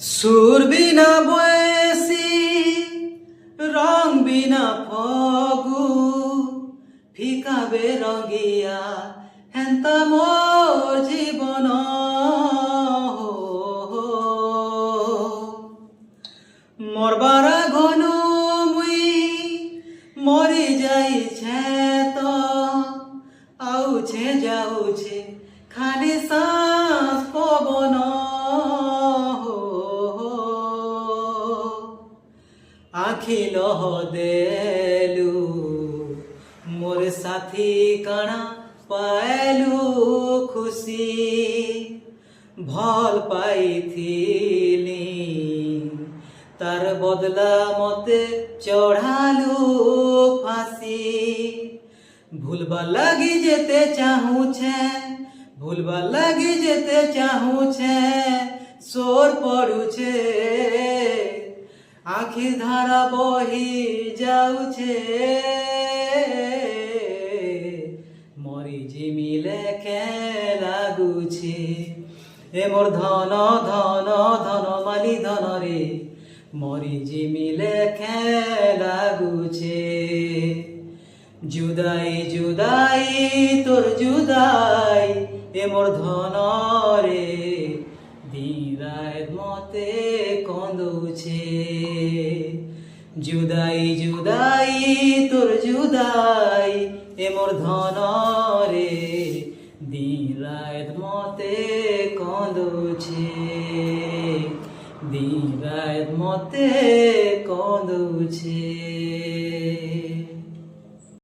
সুর বিনা বয়সী রং বিনা ফগু ফিকা বেরঙিয়া হেন্তা মোর জীবন মরবার ঘনু মুই মরি যাইছে তো আউছে যাউছে খালি শ্বাস পবন আখি লহ দেলু মোর সাথী কাଣା পাইলু খুশি ভাল পাইথিলি তার বদলা মতে চড়ালু ফাঁসি ভুলবা লাগি যেতে চাহুছে ভুলবা লাগি যেতে চাহুছে সোর পড়ুছে আখি ধারা বহি যাউছে মরি জিমিলে কে লাগুছে এ মোর ধন ধন ধন মালি ধন রে মরি জিমিলে কে লাগুছে জুদাই জুদাই তোর জুদাই এ মোর ধন রে দিরায় মতে কন্দুছে জুদাই জুদাই তোর জুদাই এ মোর ধন রে দিরায় মতে কন্দুছে দিরায় মতে কন্দুছে।